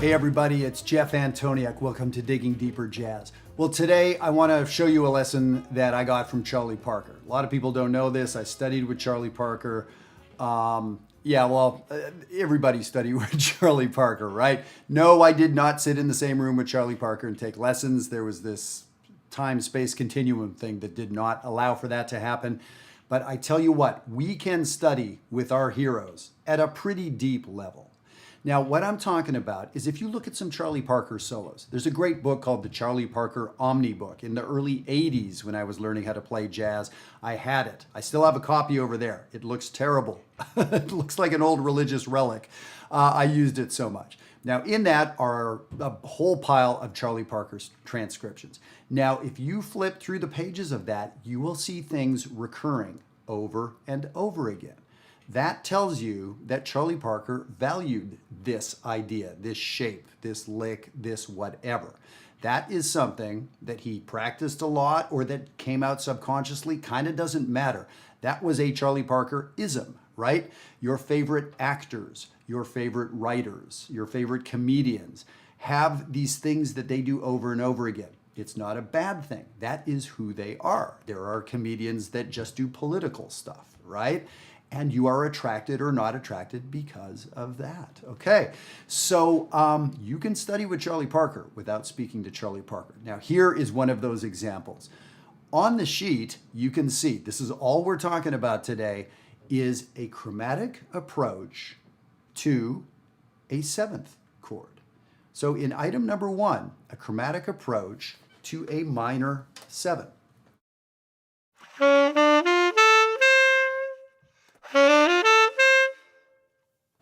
Hey everybody, it's Jeff Antoniuk. Welcome to Digging Deeper Jazz. Well, today I want to show you a lesson that I got from Charlie Parker. A lot of people don't know this. I studied with Charlie Parker. Everybody studied with Charlie Parker, right? No, I did not sit in the same room with Charlie Parker and take lessons. There was this time-space continuum thing that did not allow for that to happen. But I tell you what, we can study with our heroes at a pretty deep level. Now, what I'm talking about is if you look at some Charlie Parker solos, there's a great book called the Charlie Parker Omni Book. In the early 80s, when I was learning how to play jazz, I had it. I still have a copy over there. It looks terrible. It looks like an old religious relic. I used it so much. Now, in that are a whole pile of Charlie Parker's transcriptions. Now, if you flip through the pages of that, you will see things recurring over and over again. That tells you that Charlie Parker valued this idea, this shape, this lick, this whatever. That is something that he practiced a lot or that came out subconsciously, kind of doesn't matter. That was a Charlie Parker-ism, right? Your favorite actors, your favorite writers, your favorite comedians have these things that they do over and over again. It's not a bad thing. That is who they are. There are comedians that just do political stuff, right? And you are attracted or not attracted because of that. Okay, so you can study with Charlie Parker without speaking to Charlie Parker. Now, here is one of those examples. On the sheet, you can see, this is all we're talking about today, is a chromatic approach to a seventh chord. So in item number 1, a chromatic approach to a minor 7.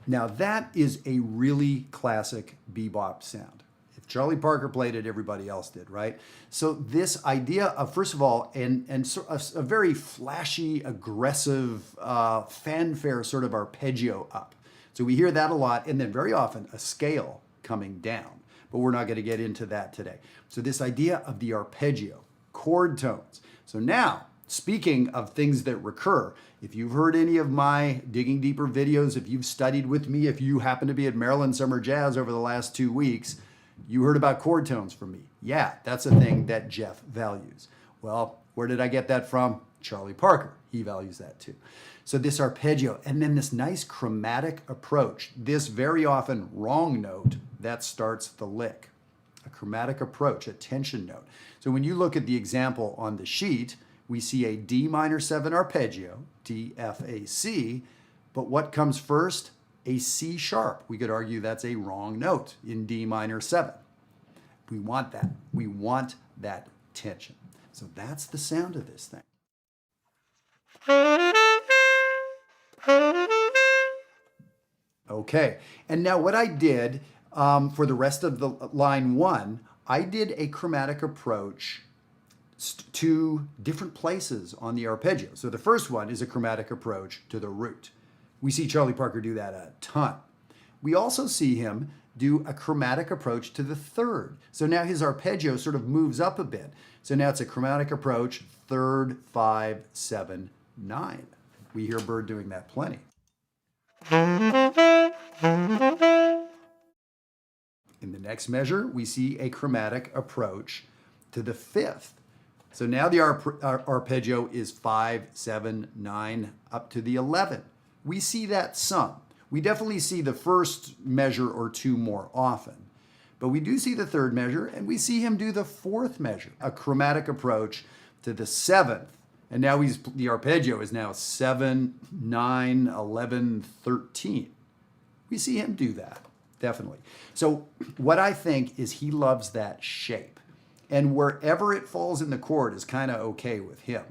Now that is a really classic bebop sound. If Charlie Parker played it, everybody else did, right? So this idea of, first of all, a very flashy, aggressive fanfare sort of arpeggio up. So we hear that a lot, and then very often a scale coming down. But we're not going to get into that today. So this idea of the arpeggio, chord tones. So now, speaking of things that recur, if you've heard any of my Digging Deeper videos, if you've studied with me, if you happen to be at Maryland Summer Jazz over the last 2 weeks, you heard about chord tones from me. Yeah, that's a thing that Jeff values. Well, where did I get that from? Charlie Parker. He values that too. So this arpeggio, and then this nice chromatic approach, this very often wrong note that starts the lick. A chromatic approach, a tension note. So when you look at the example on the sheet, we see a D minor 7 arpeggio, D, F, A, C, but what comes first? A C sharp. We could argue that's a wrong note in D minor 7. We want that. We want that tension. So that's the sound of this thing. Okay, and now what I did for the rest of the line 1, I did a chromatic approach to different places on the arpeggio. So the first one is a chromatic approach to the root. We see Charlie Parker do that a ton. We also see him do a chromatic approach to the third. So now his arpeggio sort of moves up a bit. So now it's a chromatic approach, third, 5, 7, 9. We hear Bird doing that plenty. In the next measure, we see a chromatic approach to the fifth. So now the arpeggio is 5, 7, 9, up to the 11. We see that some. We definitely see the first measure or two more often. But we do see the third measure, and we see him do the fourth measure, a chromatic approach to the seventh. And now the arpeggio is now 7, 9, 11, 13. We see him do that, definitely. So what I think is he loves that shape. And wherever it falls in the chord is kind of okay with him.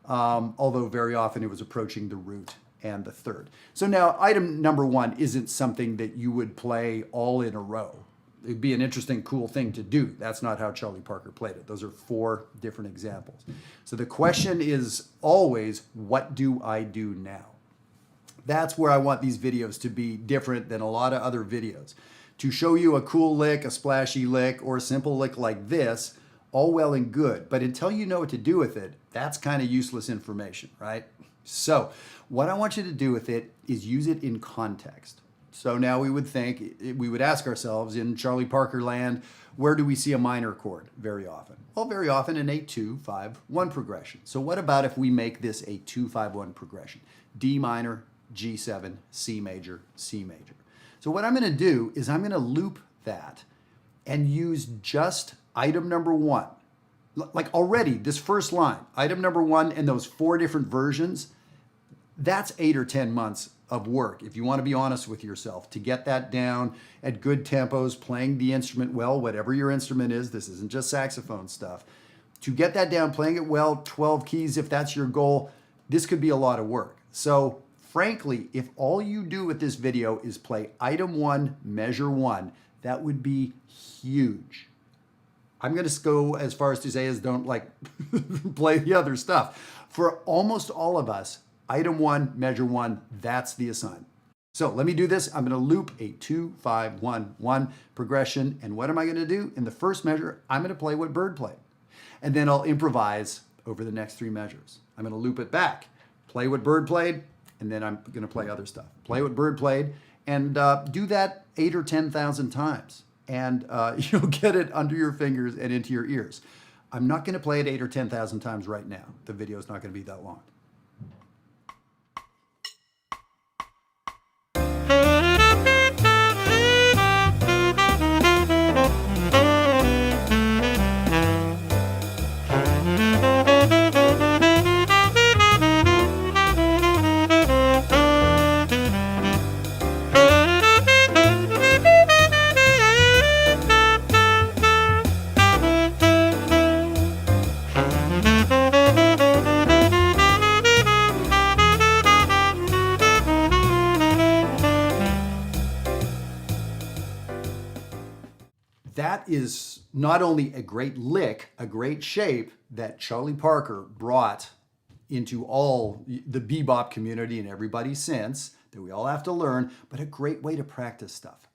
Although very often it was approaching the root and the third. So now item number 1 isn't something that you would play all in a row. It'd be an interesting, cool thing to do. That's not how Charlie Parker played it. Those are 4 different examples. So the question is always, what do I do now? That's where I want these videos to be different than a lot of other videos. To show you a cool lick, a splashy lick, or a simple lick like this, all well and good, but until you know what to do with it, that's kind of useless information, right? So what I want you to do with it is use it in context. So now we would think, we would ask ourselves in Charlie Parker land, where do we see a minor chord very often? Well, very often an 8-2-5-1 progression. So what about if we make this a 2-5-1 progression? D minor, G7, C major, C major. So what I'm going to do is I'm going to loop that and use just item number 1. Like already, this first line, item number 1 and those 4 different versions, that's 8 or 10 months of work, if you want to be honest with yourself, to get that down at good tempos, playing the instrument well, whatever your instrument is. This isn't just saxophone stuff. To get that down, playing it well, 12 keys, if that's your goal, this could be a lot of work. So frankly, if all you do with this video is play item 1, measure 1, that would be huge. I'm going to go as far as to say as don't like play the other stuff. For almost all of us, item 1, measure 1, that's the assignment. So let me do this. I'm going to loop a 2-5-1-1 progression. And what am I going to do? In the first measure, I'm going to play what Bird played. And then I'll improvise over the next 3 measures. I'm going to loop it back, play what Bird played, and then I'm going to play other stuff. Play what Bird played, and do that 8 or 10,000 times. And you'll get it under your fingers and into your ears. I'm not going to play it 8 or 10,000 times right now. The video is not going to be that long. That is not only a great lick, a great shape that Charlie Parker brought into all the bebop community and everybody since, that we all have to learn, but a great way to practice stuff.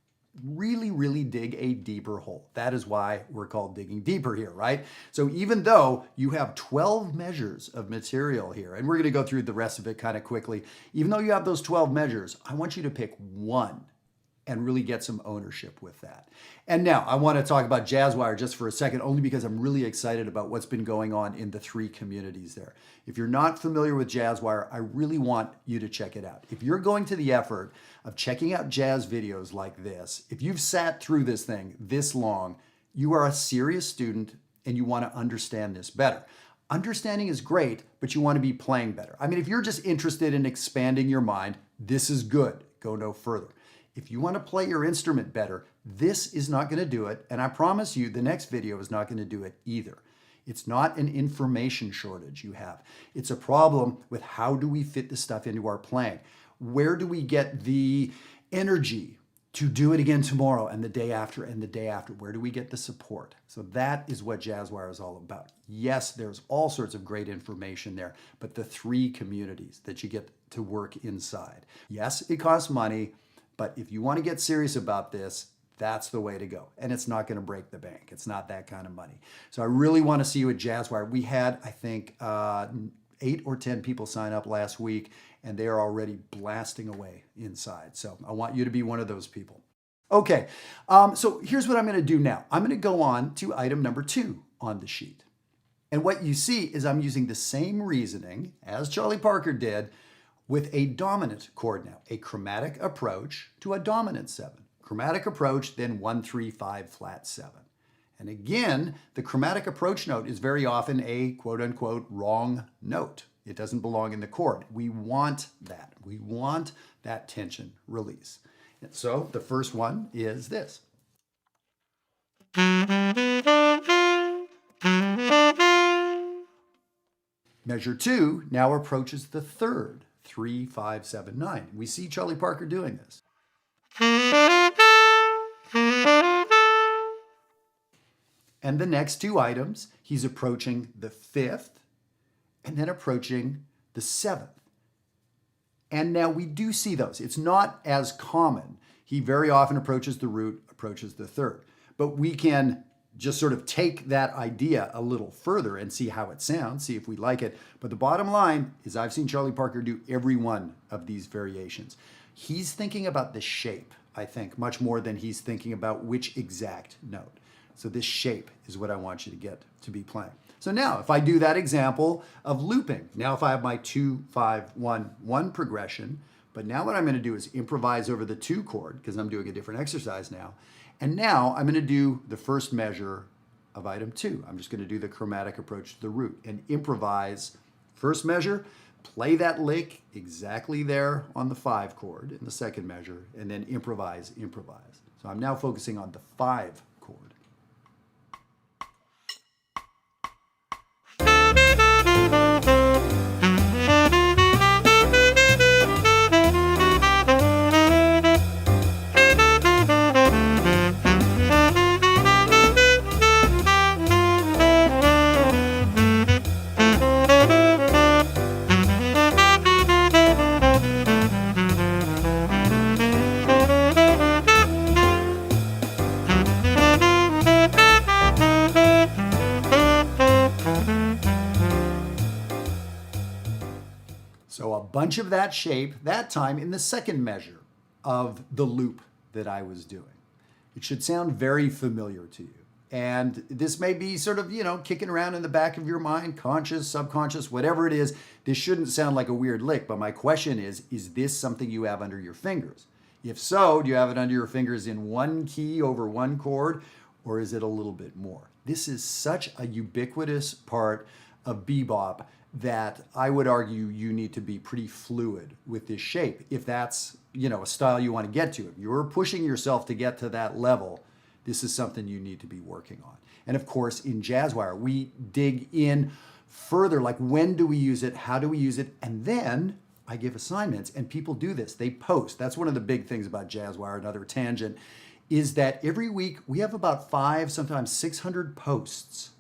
Really, really dig a deeper hole. That is why we're called Digging Deeper here, right? So even though you have 12 measures of material here, and we're going to go through the rest of it kind of quickly, even though you have those 12 measures, I want you to pick one and really get some ownership with that. And now I want to talk about JazzWire just for a second, only because I'm really excited about what's been going on in the 3 communities there. If you're not familiar with JazzWire, I really want you to check it out. If you're going to the effort of checking out jazz videos like this, if you've sat through this thing this long, you are a serious student and you want to understand this better. Understanding is great, but you want to be playing better. I mean, if you're just interested in expanding your mind, this is good. Go no further. If you want to play your instrument better, this is not going to do it. And I promise you, the next video is not going to do it either. It's not an information shortage you have. It's a problem with how do we fit this stuff into our playing? Where do we get the energy to do it again tomorrow and the day after and the day after? Where do we get the support? So that is what JazzWire is all about. Yes, there's all sorts of great information there, but the 3 communities that you get to work inside. Yes, it costs money. But if you want to get serious about this, that's the way to go. And it's not going to break the bank. It's not that kind of money. So I really want to see you at JazzWire. We had, I think, 8 or 10 people sign up last week, and they are already blasting away inside. So I want you to be one of those people. Okay, so here's what I'm going to do now. I'm going to go on to item number 2 on the sheet. And what you see is I'm using the same reasoning as Charlie Parker did with a dominant chord now, a chromatic approach to a dominant 7. Chromatic approach, then 1-3-5 flat 7. And again, the chromatic approach note is very often a quote-unquote wrong note. It doesn't belong in the chord. We want that. We want that tension release. And so the first one is this. Measure 2 now approaches the 3rd. 3-5-7-9. We see Charlie Parker doing this. And the next 2 items, he's approaching the 5th and then approaching the 7th. And now we do see those. It's not as common. He very often approaches the root, approaches the 3rd. But we can just sort of take that idea a little further and see how it sounds, see if we like it. But the bottom line is I've seen Charlie Parker do every one of these variations. He's thinking about the shape, I think, much more than he's thinking about which exact note. So this shape is what I want you to get to be playing. So now if I do that example of looping, now if I have my 2, 5, 1, 1 progression, but now what I'm going to do is improvise over the 2 chord because I'm doing a different exercise now. And now I'm going to do the first measure of item 2. I'm just going to do the chromatic approach to the root and improvise. First measure, play that lick exactly there on the 5 chord in the second measure, and then improvise, improvise. So I'm now focusing on the 5 chord. So a bunch of that shape, that time in the second measure of the loop that I was doing. It should sound very familiar to you. And this may be sort of, kicking around in the back of your mind, conscious, subconscious, whatever it is. This shouldn't sound like a weird lick, but my question is this something you have under your fingers? If so, do you have it under your fingers in one key over one chord, or is it a little bit more? This is such a ubiquitous part of bebop that I would argue you need to be pretty fluid with this shape if that's, a style you want to get to. If you're pushing yourself to get to that level, this is something you need to be working on. And of course, in JazzWire, we dig in further, like when do we use it, how do we use it, and then I give assignments, and people do this. They post. That's one of the big things about JazzWire, another tangent, is that every week we have about 500, sometimes 600 posts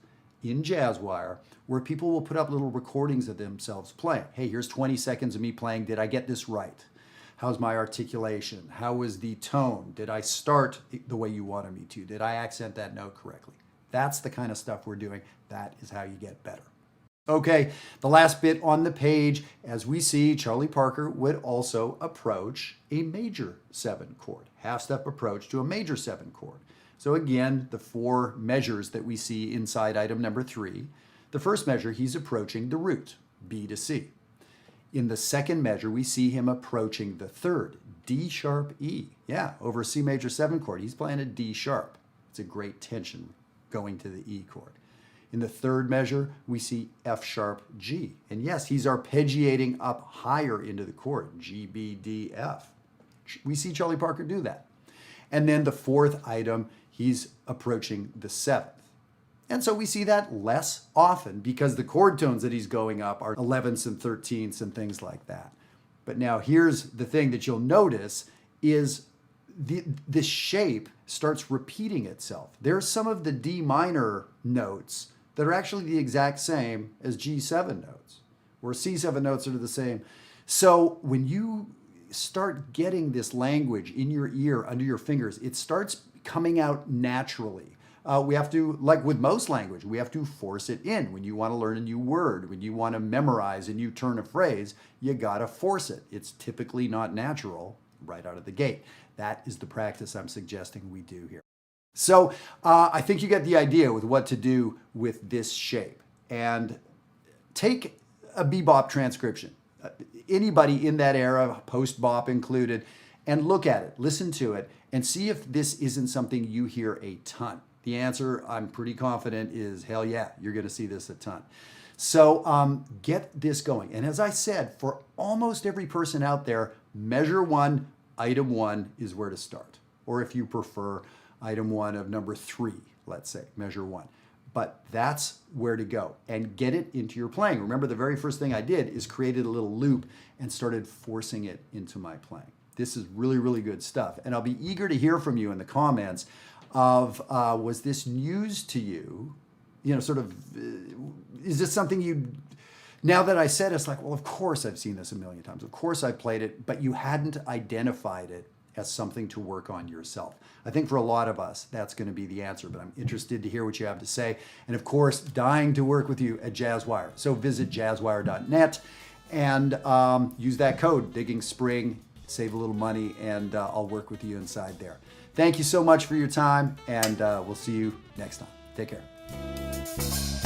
in JazzWire where people will put up little recordings of themselves playing. Hey, here's 20 seconds of me playing. Did I get this right? How's my articulation? How was the tone? Did I start the way you wanted me to? Did I accent that note correctly? That's the kind of stuff we're doing. That is how you get better. Okay, the last bit on the page, as we see, Charlie Parker would also approach a major 7 chord, half-step approach to a major 7 chord. So again, the 4 measures that we see inside item number 3. The first measure, he's approaching the root, B to C. In the second measure, we see him approaching the third, D sharp E. Yeah, over a C major 7 chord, he's playing a D sharp. It's a great tension going to the E chord. In the third measure, we see F sharp G. And yes, he's arpeggiating up higher into the chord, G, B, D, F. We see Charlie Parker do that. And then the fourth item, he's approaching the 7th. And so we see that less often because the chord tones that he's going up are 11ths and 13ths and things like that. But now here's the thing that you'll notice is this shape starts repeating itself. There's some of the D minor notes that are actually the exact same as G7 notes, or C7 notes are the same. So when you start getting this language in your ear, under your fingers, it starts coming out naturally. We have to, like with most language, we have to force it in. When you want to learn a new word, when you want to memorize a new turn of phrase, you got to force it. It's typically not natural right out of the gate. That is the practice I'm suggesting we do here. So I think you get the idea with what to do with this shape. And take a bebop transcription, anybody in that era, post-bop included, and look at it, listen to it, and see if this isn't something you hear a ton. The answer, I'm pretty confident, is hell yeah, you're going to see this a ton. So get this going. And as I said, for almost every person out there, measure 1, item 1 is where to start. Or if you prefer, item 1 of number 3, let's say, measure 1. But that's where to go and get it into your playing. Remember, the very first thing I did is created a little loop and started forcing it into my playing. This is really, really good stuff. And I'll be eager to hear from you in the comments of, was this news to you? Is this something you, now that I said, it's like, well, of course I've seen this a million times. Of course I've played it, but you hadn't identified it as something to work on yourself. I think for a lot of us, that's going to be the answer, but I'm interested to hear what you have to say. And of course, dying to work with you at JazzWire. So visit jazzwire.net and use that code, Digging Spring, save a little money, and I'll work with you inside there. Thank you so much for your time, and we'll see you next time. Take care.